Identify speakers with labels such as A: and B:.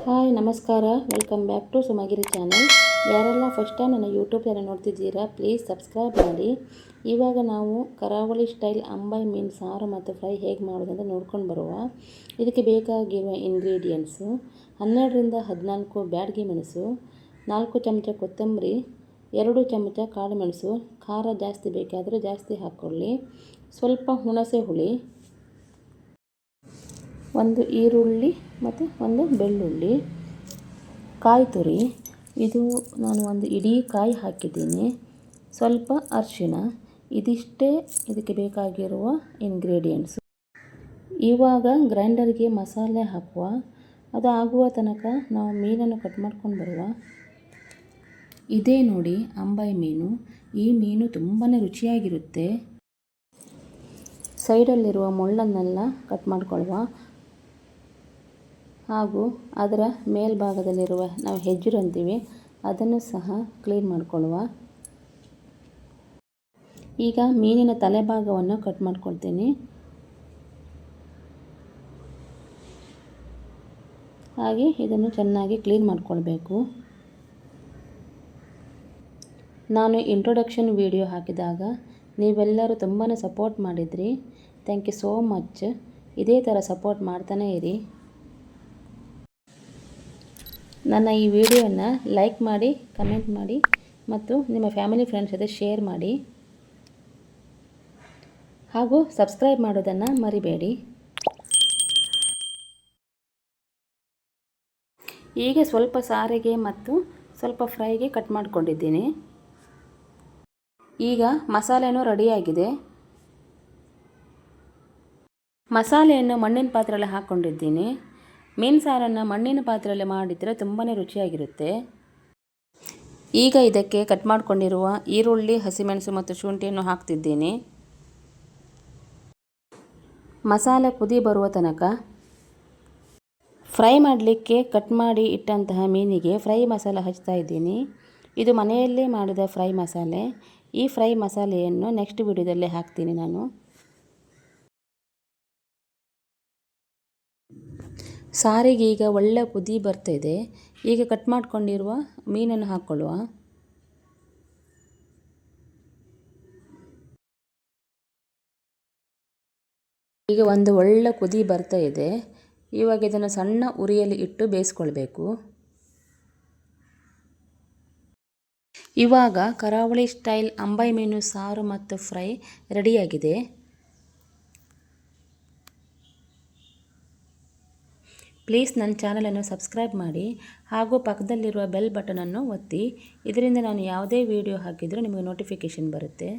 A: Hi ನಮಸ್ಕಾರ, welcome back to ಸುಮಗಿರಿ channel. ಯಾರೆಲ್ಲ first time ನನ್ನ ಯೂಟ್ಯೂಬ್ ಚಾನಲ್ ನೋಡ್ತಿದ್ದೀರಾ ಪ್ಲೀಸ್ ಸಬ್ಸ್ಕ್ರೈಬ್ ಮಾಡಿ. ಇವಾಗ ನಾವು ಕರಾವಳಿ ಸ್ಟೈಲ್ ಅಂಬಾಯಿ ಮೀನು ಸಾರು ಮತ್ತು ಫ್ರೈ ಹೇಗೆ ಮಾಡೋದು ಅಂತ ನೋಡ್ಕೊಂಡು ಬರುವ. ಇದಕ್ಕೆ ಬೇಕಾಗಿರುವ ಇಂಗ್ರೀಡಿಯೆಂಟ್ಸು 12ರಿಂದ 14 ಬ್ಯಾಡಗಿ ಮೆಣಸು, 4 ಚಮಚ ಕೊತ್ತಂಬರಿ, 2 ಚಮಚ ಕಾಳು ಮೆಣಸು. ಖಾರ ಜಾಸ್ತಿ ಬೇಕಾದರೆ ಜಾಸ್ತಿ ಹಾಕ್ಕೊಳ್ಳಿ. ಸ್ವಲ್ಪ ಹುಣಸೆ ಹುಳಿ, ಒಂದು ಈರುಳ್ಳಿ ಮತ್ತು ಒಂದು ಬೆಳ್ಳುಳ್ಳಿ, ಕಾಯಿ ತುರಿ. ಇದು ನಾನು ಒಂದು ಇಡೀ ಕಾಯಿ ಹಾಕಿದ್ದೀನಿ. ಸ್ವಲ್ಪ ಅರಿಶಿಣ. ಇದಿಷ್ಟೇ ಇದಕ್ಕೆ ಬೇಕಾಗಿರುವ ಇಂಗ್ರೀಡಿಯೆಂಟ್ಸು. ಇವಾಗ ಗ್ರೈಂಡರ್ಗೆ ಮಸಾಲೆ ಹಾಕುವ. ಅದು ಆಗುವ ತನಕ ನಾವು ಮೀನನ್ನು ಕಟ್ ಮಾಡ್ಕೊಂಡು ಬರುವ. ಇದೇ ನೋಡಿ ಅಂಬಾಯಿ ಮೀನು. ಈ ಮೀನು ತುಂಬಾ ರುಚಿಯಾಗಿರುತ್ತೆ. ಸೈಡಲ್ಲಿರುವ ಮುಳ್ಳನ್ನೆಲ್ಲ ಕಟ್ ಮಾಡ್ಕೊಳ್ಳುವ. ಹಾಗೂ ಅದರ ಮೇಲ್ಭಾಗದಲ್ಲಿರುವ ನಾವು ಹೆಜ್ಜರು ಅಂತೀವಿ ಅದನ್ನು ಸಹ ಕ್ಲೀನ್ ಮಾಡಿಕೊಳ್ಳುವ. ಈಗ ಮೀನಿನ ತಲೆಭಾಗವನ್ನು ಕಟ್ ಮಾಡ್ಕೊಳ್ತೀನಿ. ಹಾಗೆ ಇದನ್ನು ಚೆನ್ನಾಗಿ ಕ್ಲೀನ್ ಮಾಡಿಕೊಳ್ಬೇಕು. ನಾನು ಇಂಟ್ರೊಡಕ್ಷನ್ ವಿಡಿಯೋ ಹಾಕಿದಾಗ ನೀವೆಲ್ಲರೂ ತುಂಬಾ ಸಪೋರ್ಟ್ ಮಾಡಿದ್ರಿ. Thank you so much. ಇದೇ ಥರ ಸಪೋರ್ಟ್ ಮಾಡ್ತಾನೇ ಇರಿ. ನನ್ನ ಈ ವಿಡಿಯೋನ ಲೈಕ್ ಮಾಡಿ, ಕಮೆಂಟ್ ಮಾಡಿ ಮತ್ತು ನಿಮ್ಮ ಫ್ಯಾಮಿಲಿ ಫ್ರೆಂಡ್ಸ್ ಜೊತೆ ಶೇರ್ ಮಾಡಿ. ಹಾಗೂ ಸಬ್ಸ್ಕ್ರೈಬ್ ಮಾಡೋದನ್ನು ಮರಿಬೇಡಿ. ಈಗ ಸ್ವಲ್ಪ ಸಾರಿಗೆ ಮತ್ತು ಸ್ವಲ್ಪ ಫ್ರೈಗೆ ಕಟ್ ಮಾಡಿಕೊಂಡಿದ್ದೀನಿ. ಈಗ ಮಸಾಲೆನೂ ರೆಡಿಯಾಗಿದೆ. ಮಸಾಲೆಯನ್ನು ಮಣ್ಣಿನ ಪಾತ್ರೆಯಲ್ಲಿ ಹಾಕ್ಕೊಂಡಿದ್ದೀನಿ. ಮೀನು ಸಾರನ್ನು ಮಣ್ಣಿನ ಪಾತ್ರೆಯಲ್ಲಿ ಮಾಡಿದರೆ ತುಂಬಾ ರುಚಿಯಾಗಿರುತ್ತೆ. ಈಗ ಇದಕ್ಕೆ ಕಟ್ ಮಾಡಿಕೊಂಡಿರುವ ಈರುಳ್ಳಿ, ಹಸಿಮೆಣಸು ಮತ್ತು ಶುಂಠಿಯನ್ನು ಹಾಕ್ತಿದ್ದೀನಿ. ಮಸಾಲೆ ಕುದಿ ಬರುವ ತನಕ ಫ್ರೈ ಮಾಡಲಿಕ್ಕೆ ಕಟ್ ಮಾಡಿ ಇಟ್ಟಂತಹ ಮೀನಿಗೆ ಫ್ರೈ ಮಸಾಲೆ ಹಚ್ತಾ ಇದ್ದೀನಿ. ಇದು ಮನೆಯಲ್ಲೇ ಮಾಡಿದ ಫ್ರೈ ಮಸಾಲೆ. ಈ ಫ್ರೈ ಮಸಾಲೆಯನ್ನು ನೆಕ್ಸ್ಟ್ ವಿಡಿಯೋದಲ್ಲಿ ಹಾಕ್ತೀನಿ ನಾನು. ಸಾರಿಗೆ ಈಗ ಒಳ್ಳೆ ಕುದಿ ಬರ್ತಾಯಿದೆ. ಈಗ ಕಟ್ ಮಾಡ್ಕೊಂಡಿರುವ ಮೀನನ್ನು ಹಾಕ್ಕೊಳ್ಳುವ. ಈಗ ಒಂದು ಒಳ್ಳೆ ಕುದಿ ಬರ್ತಾ ಇದೆ. ಇವಾಗ ಇದನ್ನು ಸಣ್ಣ ಉರಿಯಲ್ಲಿ ಇಟ್ಟು ಬೇಯಿಸ್ಕೊಳ್ಬೇಕು. ಇವಾಗ ಕರಾವಳಿ ಸ್ಟೈಲ್ ಅಂಬಾಯಿ ಮೀನು ಸಾರು ಮತ್ತು ಫ್ರೈ ರೆಡಿಯಾಗಿದೆ. ಪ್ಲೀಸ್ ನನ್ನ ಚಾನಲನ್ನು ಸಬ್ಸ್ಕ್ರೈಬ್ ಮಾಡಿ ಹಾಗೂ ಪಕ್ಕದಲ್ಲಿರುವ ಬೆಲ್ ಬಟನನ್ನು ಒತ್ತಿ. ಇದರಿಂದ ನಾನು ಯಾವುದೇ ವಿಡಿಯೋ ಹಾಕಿದರೂ ನಿಮಗೆ ನೋಟಿಫಿಕೇಷನ್ ಬರುತ್ತೆ.